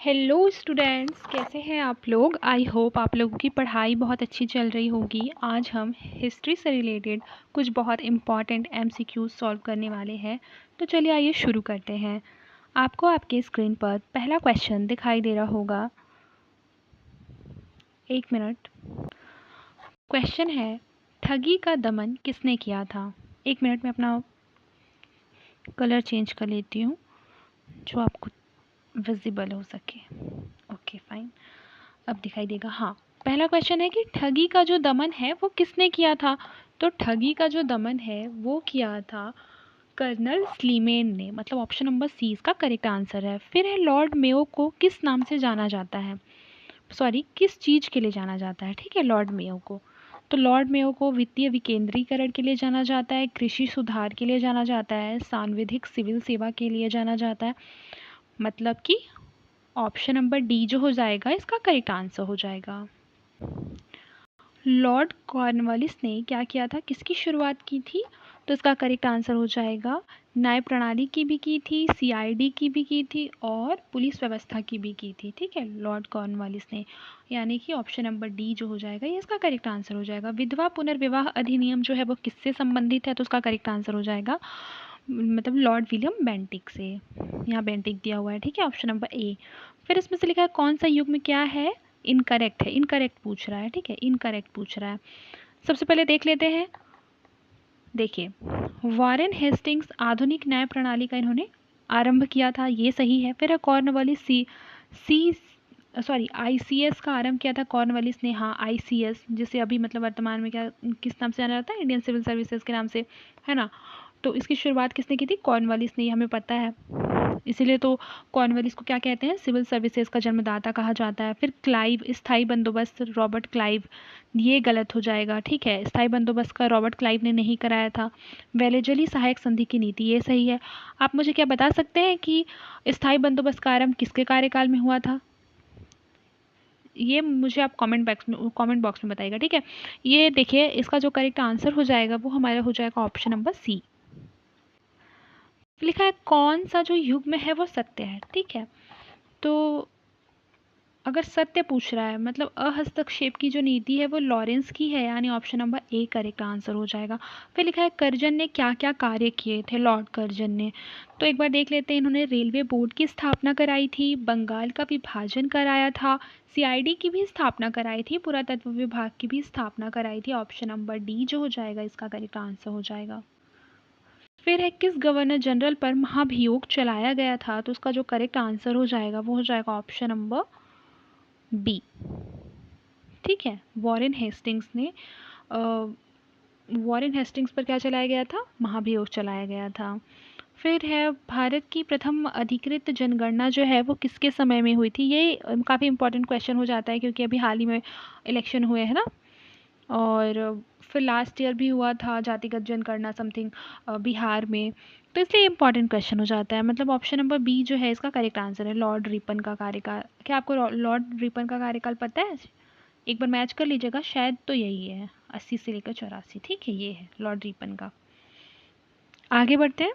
Hello students, कैसे हैं आप लोग। आई होप आप लोगों की पढ़ाई बहुत अच्छी चल रही होगी। आज हम हिस्ट्री से रिलेटेड कुछ बहुत इम्पॉर्टेंट एमसीक्यूज सॉल्व करने वाले हैं। तो चलिए आइए शुरू करते हैं। आपको आपके स्क्रीन पर पहला क्वेश्चन दिखाई दे रहा होगा। एक मिनट। क्वेश्चन है, ठगी का दमन किसने किया था। एक मिनट में अपना कलर चेंज कर लेती हूँ जो आपको विजिबल हो सके। ओके फाइन, अब दिखाई देगा। हाँ, पहला क्वेश्चन है कि ठगी का जो दमन है वो किसने किया था। तो ठगी का जो दमन है वो किया था कर्नल स्लीमेन ने, मतलब ऑप्शन नंबर सी इसका करेक्ट आंसर है। फिर है, लॉर्ड मेयो को किस नाम से जाना जाता है, सॉरी किस चीज़ के लिए जाना जाता है। ठीक है, लॉर्ड मेयो को, तो लॉर्ड मेयो को वित्तीय विकेंद्रीकरण के लिए जाना जाता है, कृषि सुधार के लिए जाना जाता है, सांविधिक सिविल सेवा के लिए जाना जाता है। मतलब कि ऑप्शन नंबर डी जो हो जाएगा इसका करेक्ट आंसर हो जाएगा। लॉर्ड कॉर्नवालिस ने क्या किया था, किसकी शुरुआत की थी। तो इसका करेक्ट आंसर हो जाएगा न्याय प्रणाली की भी की थी, सीआईडी की भी की थी और पुलिस व्यवस्था की भी की थी। ठीक है, लॉर्ड कॉर्नवालिस ने, यानी कि ऑप्शन नंबर डी जो हो जाएगा ये इसका करेक्ट आंसर हो जाएगा। विधवा पुनर्विवाह अधिनियम जो है वो किससे संबंधित है, तो उसका करेक्ट आंसर हो जाएगा मतलब लॉर्ड विलियम बेंटिक से। यहाँ बेंटिक दिया हुआ है। ठीक है, ऑप्शन नंबर ए। फिर इसमें से लिखा है कौन सा युग में क्या है, इनकरेक्ट है, इनकरेक्ट पूछ रहा है। ठीक है, इनकरेक्ट पूछ रहा है। सबसे पहले देख लेते हैं। देखिए, वॉरेन हेस्टिंग्स आधुनिक न्याय प्रणाली का इन्होंने आरंभ किया था, ये सही है। फिर कॉर्नवालिस सी सॉरी आईसीएस का आरंभ किया था कॉर्नवालिस ने। हाँ, आईसीएस जिसे अभी मतलब वर्तमान में क्या किस नाम से जाना जाता है, इंडियन सिविल सर्विसेज के नाम से, है ना। तो इसकी शुरुआत किसने की थी, कॉर्नवालिस ने, हमें पता है। इसीलिए तो कॉर्नवालिस को क्या कहते हैं, सिविल सर्विसेज का जन्मदाता कहा जाता है। फिर क्लाइव, स्थायी बंदोबस्त, रॉबर्ट क्लाइव, ये गलत हो जाएगा। ठीक है, स्थायी बंदोबस्त का रॉबर्ट क्लाइव ने नहीं कराया था। वेलेजली सहायक संधि की नीति, ये सही है। आप मुझे क्या बता सकते हैं कि स्थायी बंदोबस्त का आरंभ किसके कार्यकाल में हुआ था। ये मुझे आप कमेंट बॉक्स में बताइएगा। ठीक है, ये देखिए इसका जो करेक्ट आंसर हो जाएगा वो हमारा हो जाएगा ऑप्शन नंबर सी। लिखा है कौन सा जो युग में है वो सत्य है। ठीक है, तो अगर सत्य पूछ रहा है मतलब अहस्तक्षेप की जो नीति है वो लॉरेंस की है, यानी option number A correct answer हो जाएगा। फिर लिखा है कर्जन ने क्या क्या कार्य किए थे, लॉर्ड कर्जन ने। तो एक बार देख लेते हैं, इन्होंने रेलवे बोर्ड की स्थापना कराई थी, बंगाल का विभाजन कराया था, सीआईडी की भी स्थापना कराई थी, पुरातत्व विभाग की भी स्थापना कराई थी। ऑप्शन नंबर डी जो हो जाएगा इसका करेक्ट आंसर हो जाएगा। फिर है, किस गवर्नर जनरल पर महाभियोग चलाया गया था, तो उसका जो करेक्ट आंसर हो जाएगा वो हो जाएगा ऑप्शन नंबर बी। ठीक है, वॉरेन हेस्टिंग्स ने वॉरेन हेस्टिंग्स पर क्या चलाया गया था, महाभियोग चलाया गया था। फिर है, भारत की प्रथम अधिकृत जनगणना जो है वो किसके समय में हुई थी। ये काफ़ी इंपॉर्टेंट क्वेश्चन हो जाता है क्योंकि अभी हाल ही में इलेक्शन हुए हैं ना। और फिर लास्ट ईयर भी हुआ था जातिगत जनगणना समथिंग बिहार में, तो इसलिए इंपॉर्टेंट क्वेश्चन हो जाता है। मतलब ऑप्शन नंबर बी जो है इसका करेक्ट आंसर है, लॉर्ड रिपन का कार्यकाल। क्या आपको लॉर्ड रिपन का कार्यकाल पता है, एक बार मैच कर लीजिएगा, शायद तो यही है 80 से लेकर 84। ठीक है, ये है लॉर्ड रिपन का। आगे बढ़ते हैं।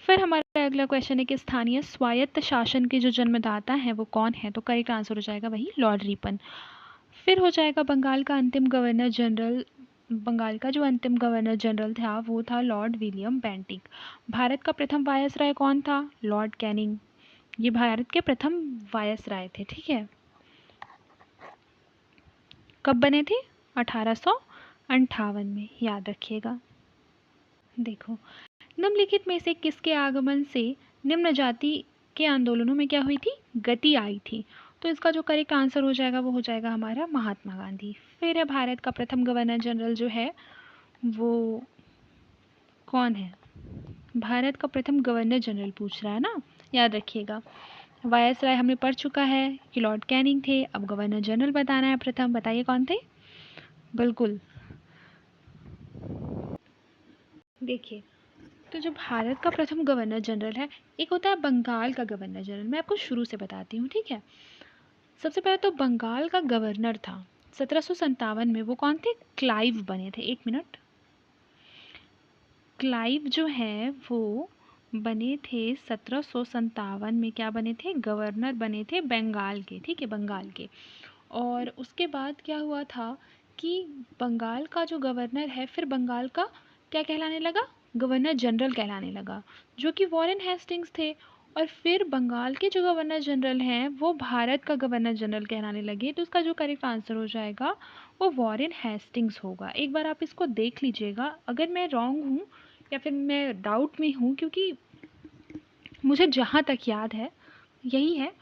फिर हमारा अगला क्वेश्चन है कि स्थानीय स्वायत्त शासन के जो जन्मदाता हैं वो कौन है, तो करेक्ट आंसर हो जाएगा वही लॉर्ड रिपन। फिर हो जाएगा बंगाल का अंतिम गवर्नर जनरल, बंगाल का जो अंतिम गवर्नर जनरल था वो था लॉर्ड विलियम बेंटिक। भारत का प्रथम वायसराय कौन था, लॉर्ड कैनिंग, ये भारत के प्रथम वायसराय थे। ठीक है, कब बने थे, 1858 में, याद रखिएगा। देखो, निम्नलिखित में से किसके आगमन से निम्न जाति के आंदोलनों में क्या हुई थी, गति आई थी। तो इसका जो करेक्ट आंसर हो जाएगा वो हो जाएगा हमारा महात्मा गांधी। फिर है, भारत का प्रथम गवर्नर जनरल जो है वो कौन है, भारत का प्रथम गवर्नर जनरल पूछ रहा है ना, याद रखिएगा। वायसराय हमने पढ़ चुका है कि लॉर्ड कैनिंग थे, अब गवर्नर जनरल बताना है प्रथम, बताइए कौन थे। बिल्कुल, देखिए, तो जो भारत का प्रथम गवर्नर जनरल है, एक होता है बंगाल का गवर्नर जनरल। मैं आपको शुरू से बताती हूँ। ठीक है, सबसे पहले तो बंगाल का गवर्नर था 1757 में, वो कौन थे, क्लाइव बने थे। एक मिनट, क्लाइव जो है वो बने थे 1757 में, क्या बने थे, गवर्नर बने थे बंगाल के, ठीक है, बंगाल के। और उसके बाद क्या हुआ था कि बंगाल का जो गवर्नर है फिर बंगाल का क्या कहलाने लगा, गवर्नर जनरल कहलाने लगा, जो कि वॉरेन हेस्टिंग्स थे। और फिर बंगाल के जो गवर्नर जनरल हैं वो भारत का गवर्नर जनरल कहलाने लगे। तो उसका जो करेक्ट आंसर हो जाएगा वो वॉरेन हेस्टिंग्स होगा। एक बार आप इसको देख लीजिएगा, अगर मैं रॉन्ग हूँ या फिर मैं डाउट में हूँ, क्योंकि मुझे जहाँ तक याद है यही है,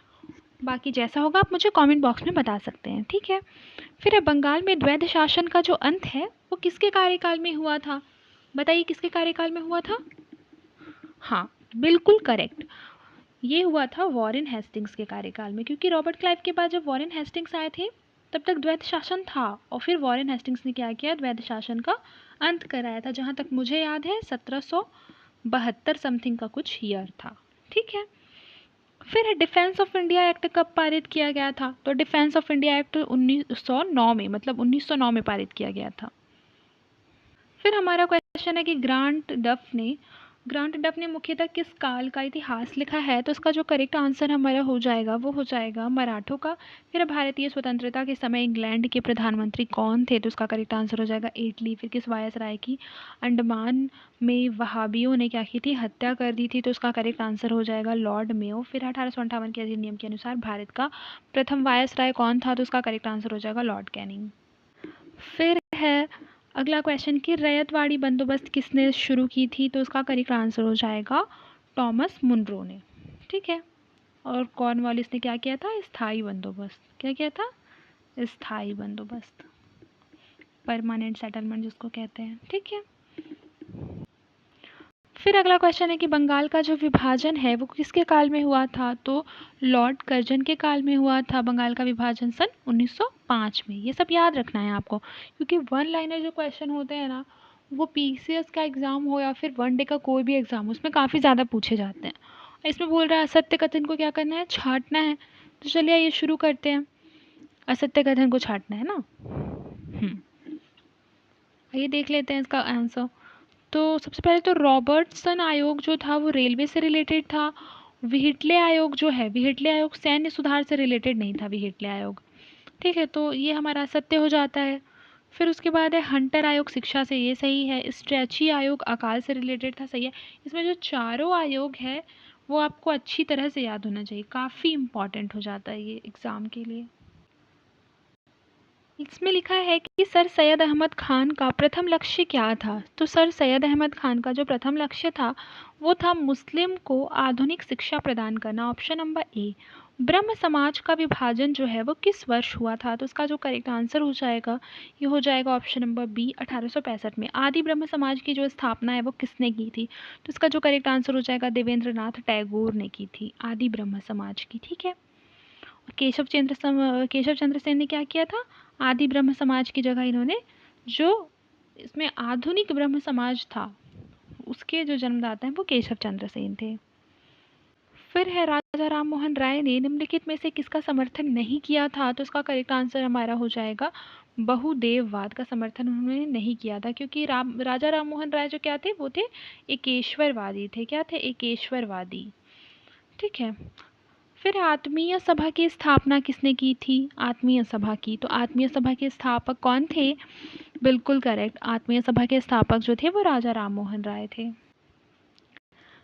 बाकी जैसा होगा आप मुझे कमेंट बॉक्स में बता सकते हैं, ठीक है। फिर बंगाल में द्वैध शासन का जो अंत है वो किसके कार्यकाल में हुआ था, बताइए किसके कार्यकाल में हुआ था। हाँ, बिल्कुल करेक्ट, ये हुआ था वॉरेन हेस्टिंग्स के कार्यकाल में, क्योंकि रॉबर्ट क्लाइव के बाद जब वॉरेन हेस्टिंग्स आए थे तब तक द्वैध शासन था, और फिर वॉरेन हेस्टिंग्स ने क्या किया, द्वैध शासन का अंत कराया था। जहाँ तक मुझे याद है 1772 समथिंग का कुछ ईयर था, ठीक है। फिर डिफेंस ऑफ इंडिया एक्ट कब पारित किया गया था, तो डिफेंस ऑफ इंडिया एक्ट 1909 में, मतलब 1909 में पारित किया गया था। फिर हमारा क्वेश्चन है कि ग्रांट डफ ने मुख्यतः किस काल का इतिहास लिखा है, तो इसका जो करेक्ट आंसर हमारा हो जाएगा वो हो जाएगा मराठों का। फिर भारतीय स्वतंत्रता के समय इंग्लैंड के प्रधानमंत्री कौन थे, तो उसका करेक्ट आंसर हो जाएगा एटली। फिर किस वायसराय की अंडमान में वहाबियों ने क्या की थी, हत्या कर दी थी, तो उसका करेक्ट आंसर हो जाएगा लॉर्ड मेयो। फिर 1858 के अधिनियम के अनुसार भारत का प्रथम वायसराय कौन था, तो उसका करेक्ट आंसर हो जाएगा लॉर्ड कैनिंग। फिर है अगला क्वेश्चन कि रैयतवाड़ी बंदोबस्त किसने शुरू की थी, तो उसका करेक्ट आंसर हो जाएगा टॉमस मुनरो ने, ठीक है। और कॉर्नवालिस ने क्या किया था, स्थायी बंदोबस्त, क्या किया था, स्थायी बंदोबस्त, परमानेंट सेटलमेंट जिसको कहते हैं, ठीक है। फिर अगला क्वेश्चन है कि बंगाल का जो विभाजन है वो किसके काल में हुआ था, तो लॉर्ड कर्जन के काल में हुआ था बंगाल का विभाजन सन 1905 में। ये सब याद रखना है आपको, क्योंकि वन लाइनर जो क्वेश्चन होते हैं ना, वो पीसीएस का एग्ज़ाम हो या फिर वन डे का कोई भी एग्ज़ाम, उसमें काफ़ी ज़्यादा पूछे जाते हैं। इसमें बोल रहा है असत्य कथन को क्या करना है, छांटना है। तो चलिए ये शुरू करते हैं, असत्य कथन को छांटना है ना। ये देख लेते हैं इसका आंसर। तो सबसे पहले तो रॉबर्टसन आयोग जो था वो रेलवे से रिलेटेड था। व्हिटले आयोग जो है, व्हिटले आयोग सैन्य सुधार से रिलेटेड नहीं था, व्हिटले आयोग, ठीक है, तो ये हमारा सत्य हो जाता है। फिर उसके बाद है हंटर आयोग शिक्षा से, ये सही है। स्ट्रेची आयोग अकाल से रिलेटेड था, सही है। इसमें जो चारों आयोग है वो आपको अच्छी तरह से याद होना चाहिए, काफ़ी इंपॉर्टेंट हो जाता है ये एग्ज़ाम के लिए। इसमें लिखा है कि सर सैयद अहमद खान का प्रथम लक्ष्य क्या था, तो सर सैयद अहमद खान का जो प्रथम लक्ष्य था वो था मुस्लिम को आधुनिक शिक्षा प्रदान करना। Option number A. ब्रह्म समाज का विभाजन जो है वो किस वर्ष हुआ था, तो इसका जो करेक्ट आंसर हो जाएगा ये हो जाएगा ऑप्शन नंबर बी, 1865 में। आदि ब्रह्म समाज की जो स्थापना है वो किसने की थी, तो इसका जो करेक्ट आंसर हो जाएगा देवेंद्र नाथ टैगोर ने की थी आदि ब्रह्म समाज की, ठीक है। केशव चंद्र सेन ने क्या किया था, आदि ब्रह्म समाज की जगह इन्होंने जो इसमें आधुनिक ब्रह्म समाज था उसके जो जन्मदाता हैं वो केशव चंद्र सेन थे। फिर है राजा राम मोहन राय ने निम्नलिखित में से किसका समर्थन नहीं किया था, तो इसका करेक्ट आंसर हमारा हो जाएगा बहुदेववाद का समर्थन उन्होंने नहीं किया था, क्योंकि राजा राम मोहन राय जो क्या थे वो थे एकेश्वरवादी थे, क्या थे, एकेश्वरवादी, ठीक है। फिर आत्मीय सभा की स्थापना किसने की थी, आत्मीय सभा की, तो आत्मीय सभा के स्थापक कौन थे, बिल्कुल करेक्ट, आत्मीय सभा के स्थापक जो थे वो राजा राम मोहन राय थे।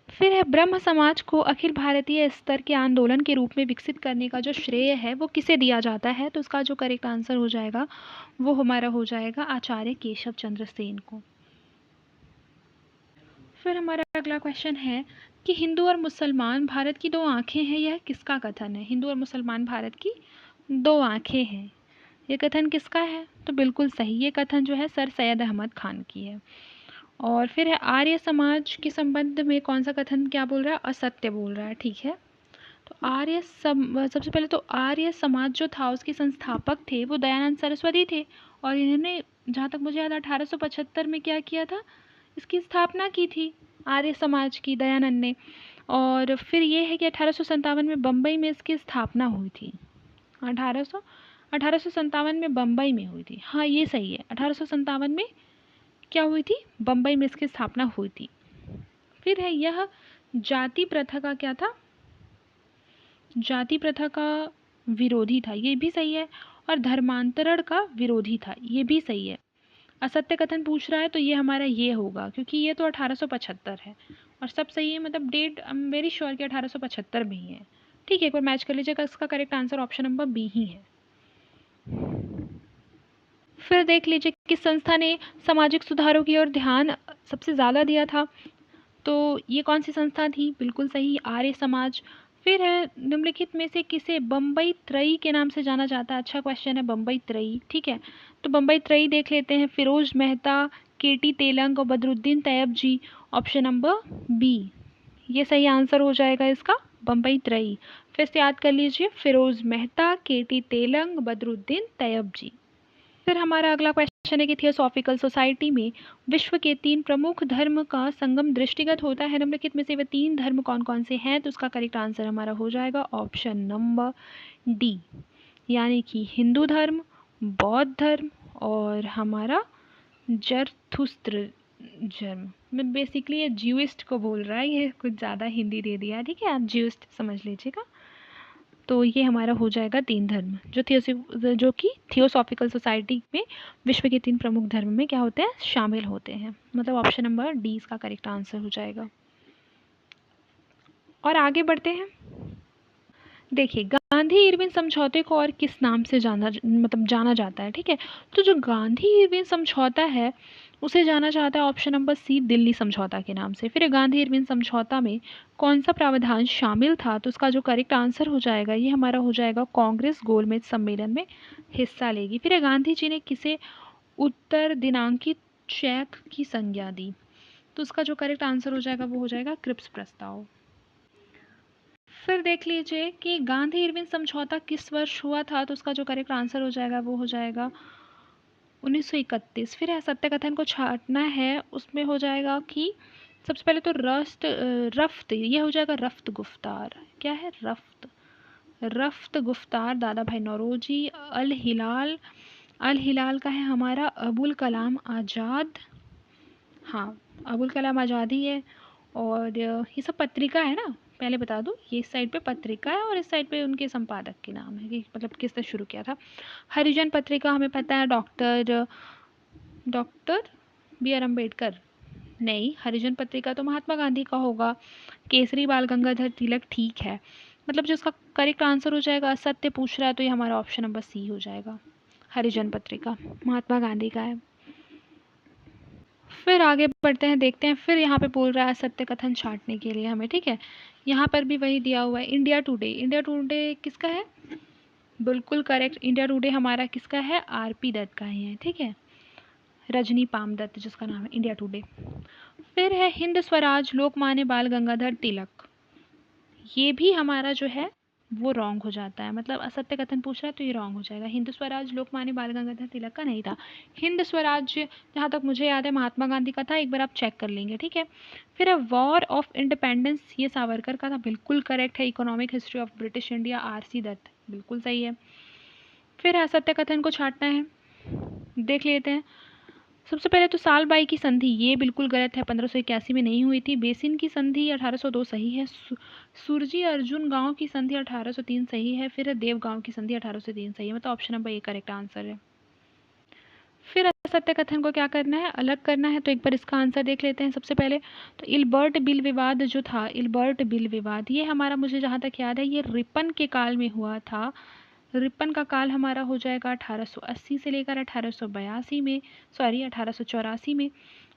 फिर है ब्रह्म समाज को अखिल भारतीय स्तर के आंदोलन के रूप में विकसित करने का जो श्रेय है वो किसे दिया जाता है, तो उसका जो करेक्ट आंसर हो जाएगा वो हमारा हो जाएगा आचार्य केशव चंद्र सेन को। फिर हमारा अगला क्वेश्चन है कि हिंदू और मुसलमान भारत की दो आंखें हैं, यह किसका कथन है, हिंदू और मुसलमान भारत की दो आंखें हैं, ये कथन किसका है, तो बिल्कुल सही, ये कथन जो है सर सैयद अहमद खान की है। और फिर है आर्य समाज के संबंध में कौन सा कथन क्या बोल रहा है, असत्य बोल रहा है, ठीक है। तो सबसे पहले तो आर्य समाज जो था उसके संस्थापक थे वो दयानंद सरस्वती थे, और इन्होंने जहाँ तक मुझे याद 1875 में क्या किया था, इसकी स्थापना की थी आर्य समाज की, दयानंद ने। और फिर ये है कि 1857 में बम्बई में इसकी स्थापना हुई थी, 1857 में बम्बई में हुई थी, हाँ ये सही है, 1857 में क्या हुई थी, बम्बई में इसकी स्थापना हुई थी। फिर है यह जाति प्रथा का क्या था? जाति प्रथा का विरोधी था, ये भी सही है। और धर्मांतरण का विरोधी था, ये भी सही है। असत्य कथन पूछ रहा है तो ये हमारा ये होगा, क्योंकि ये तो 1875 है और सब सही है, मतलब that I am very sure कि 1875 में ही है। ठीक है, एक बार मैच कर लीजिएगा, इसका correct answer option number B ही है। फिर देख लीजिए किस संस्था ने सामाजिक सुधारों की ओर ध्यान सबसे ज़्यादा दिया था, तो ये कौन सी संस्था थी? बिल्कुल सही, आर्य समाज। फिर है निम्नलिखित में से किसे बम्बई त्रयी के नाम से जाना जाता है? अच्छा क्वेश्चन है, बम्बई त्रयी। ठीक है, तो बम्बई त्रयी देख लेते हैं, फिरोज मेहता, केटी तेलंग और बदरुद्दीन तैयब जी। ऑप्शन नंबर बी ये सही आंसर हो जाएगा इसका, बम्बई त्रयी। फिर से याद कर लीजिए, फिरोज मेहता, केटी तेलंग, बदरुद्दीन तैयब जी। फिर हमारा अगला क्वेश्चन है कि थियोसॉफिकल सोसाइटी में विश्व के 3 प्रमुख धर्म का संगम दृष्टिगत होता है, निम्नलिखित में से वे 3 धर्म कौन कौन से हैं? तो उसका करेक्ट आंसर हमारा हो जाएगा ऑप्शन नंबर डी, यानी कि हिंदू धर्म, बौद्ध धर्म और हमारा जरथुस्त्र धर्म। मैं बेसिकली ये ज्यूइस्ट को बोल रहा है, ये कुछ ज़्यादा हिंदी दे दिया, ठीक है, आप ज्यूइस्ट समझ लीजिएगा। तो ये हमारा हो जाएगा 3 धर्म जो कि थियोसॉफिकल सोसाइटी में विश्व के 3 प्रमुख धर्म में क्या होते हैं? शामिल होते हैं। मतलब ऑप्शन नंबर डी इसका करेक्ट आंसर हो जाएगा। और आगे बढ़ते हैं। देखिए, गांधी इरविन समझौते को और किस नाम से जाना जाता है? ठीक है, तो जो गांधी इरविन समझौता है उसे जाना जाता है ऑप्शन नंबर सी, दिल्ली समझौता के नाम से। फिर गांधी इरविन समझौता में कौन सा प्रावधान शामिल था? तो उसका जो करेक्ट आंसर हो जाएगा ये हमारा हो जाएगा, कांग्रेस गोलमेज सम्मेलन में हिस्सा लेगी। फिर गांधी जी ने किसे उत्तर दिनांकित चेक की संज्ञा दी? तो उसका जो करेक्ट आंसर हो जाएगा वो हो जाएगा क्रिप्स प्रस्ताव। फिर देख लीजिए कि गांधी इरविन समझौता किस वर्ष हुआ था? तो उसका जो करेक्ट आंसर हो जाएगा वो हो जाएगा 1931। फिर है सत्य कथन को छांटना है, उसमें हो जाएगा कि सबसे पहले तो रफ्त, ये हो जाएगा रफ्त गुफ्तार। क्या है? रफ्त गुफ्तार दादा भाई नौरोजी। अल हिलाल का है हमारा अबुल कलाम आज़ाद। हाँ, अबुल कलाम आज़ाद ही है। और ये सब पत्रिका है ना, पहले बता दूँ, ये इस साइड पे पत्रिका है और इस साइड पे उनके संपादक के नाम है कि मतलब किसने शुरू किया था। हरिजन पत्रिका हमें पता है, डॉक्टर बी आर अम्बेडकर। नहीं, हरिजन पत्रिका तो महात्मा गांधी का होगा। केसरी बाल गंगाधर तिलक, ठीक है। मतलब जो इसका करेक्ट आंसर हो जाएगा, असत्य पूछ रहा है तो ये हमारा ऑप्शन नंबर सी हो जाएगा, हरिजन पत्रिका महात्मा गांधी का है। फिर आगे बढ़ते हैं, देखते हैं। फिर यहाँ पे बोल रहा है सत्य कथन छांटने के लिए हमें, ठीक है। यहाँ पर भी वही दिया हुआ है, इंडिया टुडे। इंडिया टुडे किसका है? बिल्कुल करेक्ट, इंडिया टुडे हमारा किसका है? आरपी दत्त का ही है, ठीक है, रजनी पामदत्त जिसका नाम है इंडिया टुडे। फिर है हिंद स्वराज लोकमान्य बाल गंगाधर तिलक, ये भी हमारा जो है वो रॉन्ग हो जाता है, मतलब असत्य कथन पूछ रहा है तो ये रॉन्ग हो जाएगा। हिंद स्वराज लोकमान्य बाल गंगाधर तिलक का नहीं था। हिंद स्वराज जहाँ तक मुझे याद है महात्मा गांधी का था, एक बार आप चेक कर लेंगे, ठीक है। फिर है वॉर ऑफ इंडिपेंडेंस, ये सावरकर का था, बिल्कुल करेक्ट है। Economic history of British India, R C Dutt, बिल्कुल सही है। फिर असत्य कथन को छांटना है, देख लेते हैं। सबसे पहले तो सालबाई की संधि, ये बिल्कुल गलत है, 1581 में नहीं हुई थी। बेसिन की संधि 1802 सही है। सुरजी अर्जुन गांव की संधि 1803 सही है। फिर देव गांव की संधि 1803 सही है, मतलब option number A correct answer है। फिर असत्य कथन को क्या करना है? अलग करना है, तो एक बार इसका आंसर देख लेते हैं। सबसे पहले तो इल्बर्ट बिल विवाद जो था, इल्बर्ट बिल विवाद, ये हमारा मुझे जहाँ तक याद है ये रिपन के काल में हुआ था। रिपन का काल हमारा हो जाएगा 1880 से लेकर 1882 में, सॉरी 1884 में।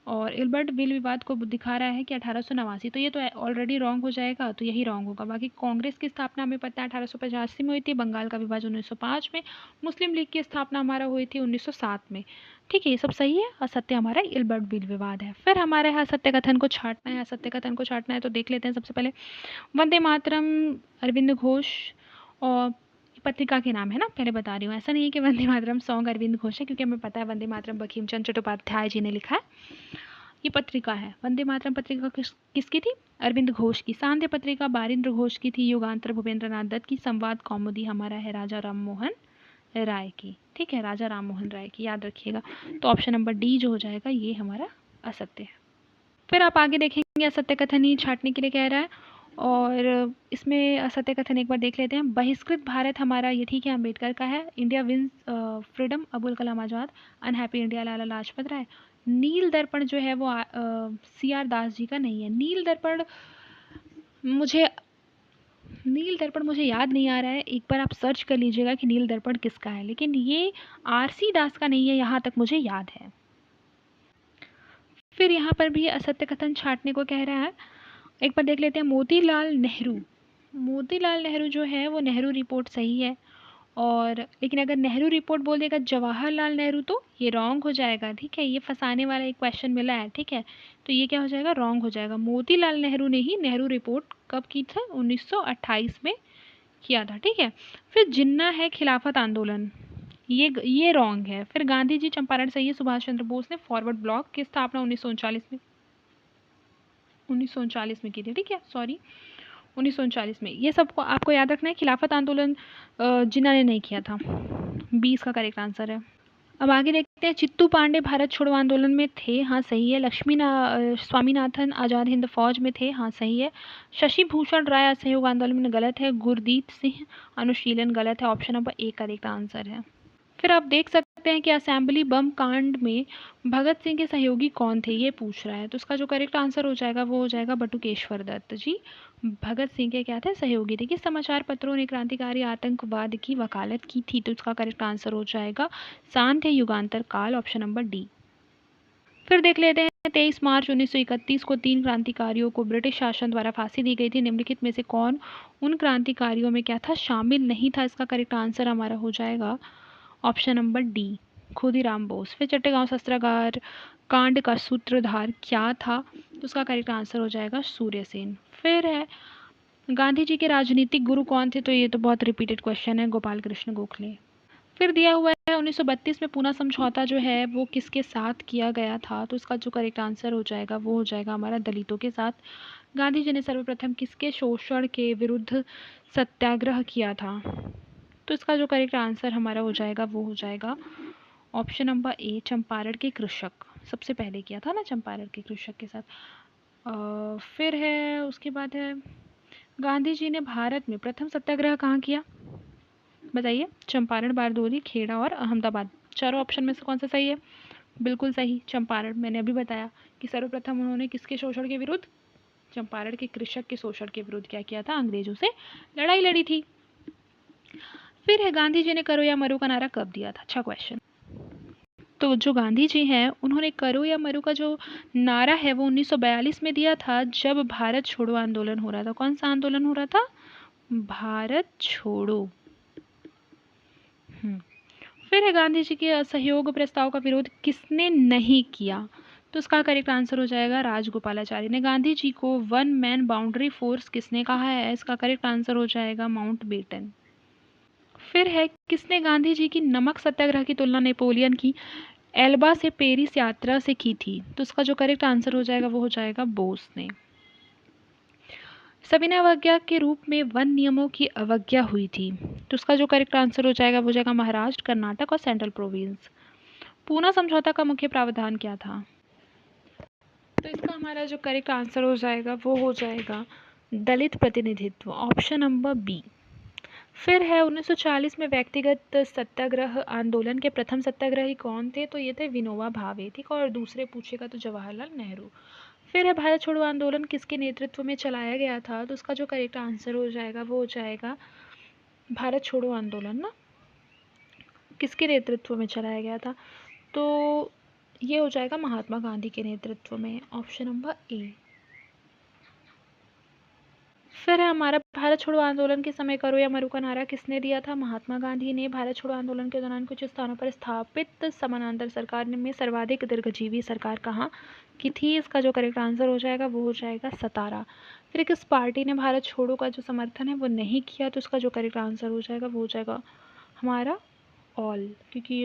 और इल्बर्ट बिल विवाद को दिखा रहा है कि 1889, तो ये तो ऑलरेडी रॉन्ग हो जाएगा, तो यही रॉन्ग होगा। बाकी कांग्रेस की स्थापना हमें पता है 1885 में हुई थी, बंगाल का विभाजन 1905 में, मुस्लिम लीग की स्थापना हमारा हुई थी 1907 में। ठीक है, ये सब सही है। असत्य हमारा इल्बर्ट बिल विवाद है। फिर हमारे यहाँ असत्य कथन को छांटना है, असत्य कथन को छांटना है तो देख लेते हैं। सबसे पहले वंदे मातरम अरविंद घोष, और पत्रिका के नाम है ना, पहले बता रही हूँ, ऐसा नहीं है कि वंदे मातरम सॉन्ग अरविंद घोष है, क्योंकि हमें पता है वंदे मातरम बंकिम चंद्र चट्टोपाध्याय जी ने लिखा है। ये पत्रिका है, वंदे मातरम पत्रिका किसकी थी? अरविंद घोष की। सांध्य पत्रिका बारिंद्र घोष की थी। युगांतर भूपेंद्र नाथ दत्त की। संवाद कौमुदी हमारा है राजा राम मोहन राय की, ठीक है, राजा राम मोहन राय की, याद रखिएगा। तो ऑप्शन नंबर डी जो हो जाएगा ये हमारा असत्य है। फिर आप आगे देखेंगे ये असत्य कथन ही छांटने के लिए कह रहा है। और इसमें असत्य कथन एक बार देख लेते हैं। बहिष्कृत भारत हमारा, ये ठीक है, अम्बेडकर का है। India wins freedom, Abul Kalam Azad. Unhappy India, Lala Lajpat Rai. नील दर्पण जो है वो CR दास जी का नहीं है। नील दर्पण मुझे याद नहीं आ रहा है, एक बार आप सर्च कर लीजिएगा कि नील दर्पण किसका है, लेकिन ये RC दास का नहीं है, यहाँ तक मुझे याद है। फिर यहाँ पर भी असत्य कथन छांटने को कह रहा है। एक बार देख लेते हैं। मोतीलाल नेहरू जो है वो नेहरू रिपोर्ट सही है, और लेकिन अगर नेहरू रिपोर्ट बोल देगा जवाहरलाल नेहरू तो ये रॉन्ग हो जाएगा। ठीक है, ये फंसाने वाला एक क्वेश्चन मिला है। ठीक है, तो ये क्या हो जाएगा, रॉन्ग हो जाएगा। मोतीलाल नेहरू ने ही नेहरू रिपोर्ट कब की था, 1928 में किया था। ठीक है, फिर जिन्ना है खिलाफत आंदोलन, ये रॉन्ग है। फिर गांधी जी चंपारण सही है। सुभाष चंद्र बोस ने फॉरवर्ड ब्लॉक की स्थापना 1939 में की थी। ठीक है, सॉरी, 1939 में। ये सबको आपको याद रखना है। खिलाफत आंदोलन जिन्ना ने नहीं किया था। 20 का करेक्ट आंसर है। अब आगे देखते हैं। चित्तू पांडे भारत छोड़ो आंदोलन में थे, हाँ सही है। स्वामीनाथन आज़ाद हिंद फौज में थे, हाँ सही है। शशि भूषण राय असहयोग आंदोलन में गलत है। गुरदीप सिंह अनुशीलन गलत है। ऑप्शन नंबर 1 करेक्ट आंसर है। फिर आप देख सकते हैं कि असेंबली बम कांड में भगत सिंह के सहयोगी कौन थे, ये पूछ रहा है। तो उसका जो करेक्ट आंसर हो जाएगा वो हो जाएगा बटुकेश्वर दत्त जी। भगत सिंह के क्या थे, सहयोगी थे। किस समाचार पत्रों ने क्रांतिकारी आतंकवाद की वकालत की थी, तो उसका करेक्ट आंसर हो जाएगा सांध्य युगांतर काल, ऑप्शन नंबर डी। फिर देख लेते हैं। 23 मार्च 1931 को 3 क्रांतिकारियों को ब्रिटिश शासन द्वारा फांसी दी गई थी। निम्नलिखित में से कौन उन क्रांतिकारियों में क्या था, शामिल नहीं था। इसका करेक्ट आंसर हमारा हो जाएगा option number D, Khudiram Bose. फिर चट्टेगांव शस्त्रागार कांड का सूत्रधार क्या था, तो उसका करेक्ट आंसर हो जाएगा सूर्यसेन। फिर है गांधी जी के राजनीतिक गुरु कौन थे, तो ये तो बहुत रिपीटेड क्वेश्चन है, गोपाल कृष्ण गोखले। फिर दिया हुआ है 1932 में पूना समझौता जो है वो किसके साथ किया गया था, तो उसका जो करेक्ट आंसर हो जाएगा वो हो जाएगा हमारा दलितों के साथ। गांधी जी ने सर्वप्रथम किसके शोषण के विरुद्ध सत्याग्रह किया था, तो इसका जो करेक्ट आंसर हमारा हो जाएगा वो हो जाएगा ऑप्शन नंबर ए, चंपारण के कृषक। सबसे पहले किया था ना चंपारण के कृषक के साथ। फिर है उसके बाद है गांधी जी ने भारत में प्रथम सत्याग्रह कहाँ किया, बताइए। चंपारण, बारदोली, खेड़ा और अहमदाबाद। चारों ऑप्शन में से कौन सा सही है, बिल्कुल सही, चंपारण। मैंने अभी बताया कि सर्वप्रथम उन्होंने किसके शोषण के विरुद्ध, चंपारण के कृषक के शोषण के विरुद्ध क्या किया था, अंग्रेजों से लड़ाई लड़ी थी। फिर है गांधी जी ने करो या मरो का नारा कब दिया था, अच्छा क्वेश्चन। तो जो गांधी जी हैं उन्होंने करो या मरो का जो नारा है वो 1942 में दिया था, जब भारत छोड़ो आंदोलन हो रहा था। कौन सा आंदोलन हो रहा था, भारत छोड़ो। फिर है गांधी जी के असहयोग प्रस्ताव का विरोध किसने नहीं किया, तो उसका करेक्ट आंसर हो जाएगा राजगोपालाचारी ने। गांधी जी को 1 मैन बाउंड्री फोर्स किसने कहा है, इसका करेक्ट आंसर हो जाएगा माउंटबेटन। फिर है किसने गांधी जी की नमक सत्याग्रह की तुलना नेपोलियन की एल्बा से पेरिस यात्रा से की थी, तो उसका जो करेक्ट आंसर हो जाएगा वो हो जाएगा बोस ने। सविनय अवज्ञा के रूप में वन नियमों की अवज्ञा हुई थी, तो उसका जो करेक्ट आंसर हो जाएगा वो हो जाएगा महाराष्ट्र, कर्नाटक और सेंट्रल प्रोविंस। पूना समझौता का मुख्य प्रावधान क्या था, तो इसका हमारा जो करेक्ट आंसर हो जाएगा वो हो जाएगा दलित प्रतिनिधित्व, ऑप्शन नंबर बी। फिर है 1940 में व्यक्तिगत सत्याग्रह आंदोलन के प्रथम सत्याग्रही कौन थे, तो ये थे विनोबा भावे। ठीक, और दूसरे पूछेगा तो जवाहरलाल नेहरू। फिर है भारत छोड़ो आंदोलन किसके नेतृत्व में चलाया गया था, तो उसका जो करेक्ट आंसर हो जाएगा वो हो जाएगा भारत छोड़ो आंदोलन ना किसके नेतृत्व में चलाया गया था, तो ये हो जाएगा महात्मा गांधी के नेतृत्व में, ऑप्शन नंबर ए। फिर है हमारा भारत छोड़ो आंदोलन के समय करो या मरो का नारा किसने दिया था, महात्मा गांधी ने। भारत छोड़ो आंदोलन के दौरान कुछ स्थानों पर स्थापित समानांतर सरकार में सर्वाधिक दीर्घजीवी सरकार कहाँ की थी, इसका जो करेक्ट आंसर हो जाएगा वो हो जाएगा सतारा। फिर किस पार्टी ने भारत छोड़ो का जो समर्थन है वो नहीं किया, तो उसका जो करेक्ट आंसर हो जाएगा वो हो जाएगा हमारा ऑल, क्योंकि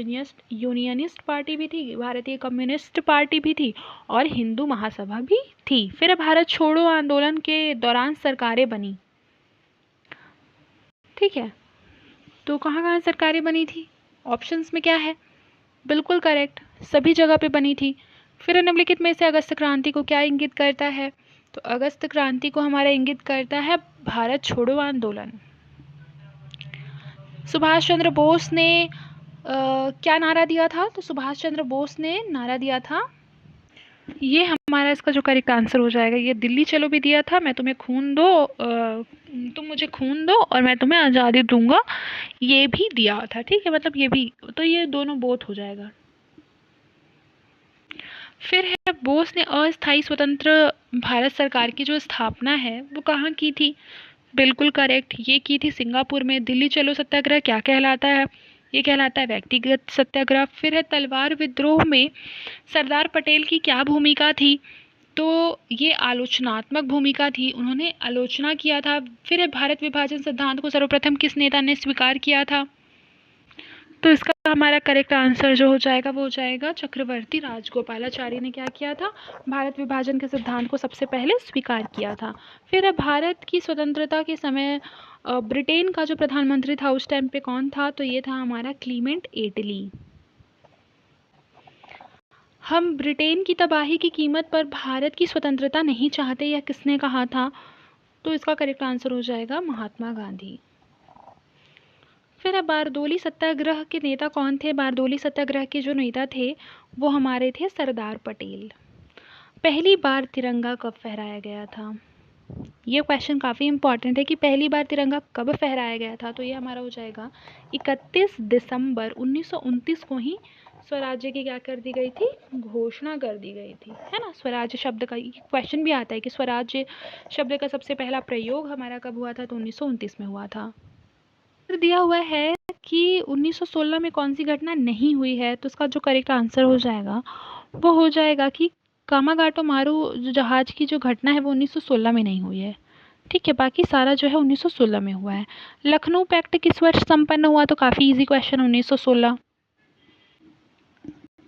यूनियनिस्ट पार्टी भी थी, भारतीय कम्युनिस्ट पार्टी भी थी और हिंदू महासभा भी थी। फिर भारत छोड़ो आंदोलन के दौरान सरकारें बनी, ठीक है, तो कहाँ कहाँ सरकारें बनी थी, ऑप्शंस में क्या है, बिल्कुल करेक्ट, सभी जगह पे बनी थी। फिर निम्नलिखित में से अगस्त क्रांति को क्या इंगित करता है, तो अगस्त क्रांति को हमारा इंगित करता है भारत छोड़ो आंदोलन। सुभाष चंद्र बोस ने क्या नारा दिया था? तो सुभाष चंद्र बोस ने नारा दिया था, ये हमारा इसका जो करेक्ट आंसर हो जाएगा, ये दिल्ली चलो भी दिया था, मैं तुम्हें खून दो, तुम मुझे खून दो और मैं तुम्हें आज़ादी दूंगा, ये भी दिया था। ठीक है, मतलब ये भी, तो ये दोनों बोथ हो जाएगा। फिर है बोस ने अस्थायी स्वतंत्र भारत सरकार की जो स्थापना है वो कहाँ की थी? बिल्कुल करेक्ट, ये की थी सिंगापुर में। दिल्ली चलो सत्याग्रह क्या कहलाता है? ये कहलाता है व्यक्तिगत सत्याग्रह। फिर है तलवार विद्रोह में सरदार पटेल की क्या भूमिका थी? तो ये आलोचनात्मक भूमिका थी, उन्होंने आलोचना किया था। फिर है भारत विभाजन सिद्धांत को सर्वप्रथम किस नेता ने स्वीकार किया था? तो इसका हमारा करेक्ट आंसर जो हो जाएगा वो हो जाएगा चक्रवर्ती राजगोपालाचारी ने क्या किया था? भारत विभाजन के सिद्धांत को सबसे पहले स्वीकार किया था। फिर भारत की स्वतंत्रता के समय ब्रिटेन का जो प्रधानमंत्री था उस टाइम पे कौन था? तो ये था हमारा क्लीमेंट एटली। हम ब्रिटेन की तबाही की कीमत पर भारत की स्वतंत्रता नहीं चाहते, यह किसने कहा था? तो इसका करेक्ट आंसर हो जाएगा महात्मा गांधी। फिर अब बारदोली सत्याग्रह के नेता कौन थे? बारदोली सत्याग्रह के जो नेता थे वो हमारे थे सरदार पटेल। पहली बार तिरंगा कब फहराया गया था? ये क्वेश्चन काफ़ी इंपॉर्टेंट है कि पहली बार तिरंगा कब फहराया गया था। तो ये हमारा हो जाएगा 31 दिसंबर 1929 को ही स्वराज्य की क्या कर दी गई थी? घोषणा कर दी गई थी, है ना। स्वराज्य शब्द का क्वेश्चन भी आता है कि स्वराज्य शब्द का सबसे पहला प्रयोग हमारा कब हुआ था? तो 1929 में हुआ था। दिया हुआ है कि 1916 में कौन सी घटना नहीं हुई है, तो उसका जो करेक्ट आंसर हो जाएगा वो हो जाएगा कि कामागाटो मारू जो जहाज की जो घटना है वो 1916 में नहीं हुई है। ठीक है, बाकी सारा जो है 1916 में हुआ है। लखनऊ पैक्ट किस वर्ष संपन्न हुआ? तो काफ़ी इजी क्वेश्चन, 1916।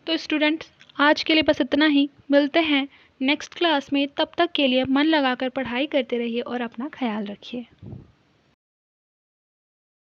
तो स्टूडेंट्स आज के लिए बस इतना ही, मिलते हैं नेक्स्ट क्लास में। तब तक के लिए मन लगाकर पढ़ाई करते रहिए और अपना ख्याल रखिए।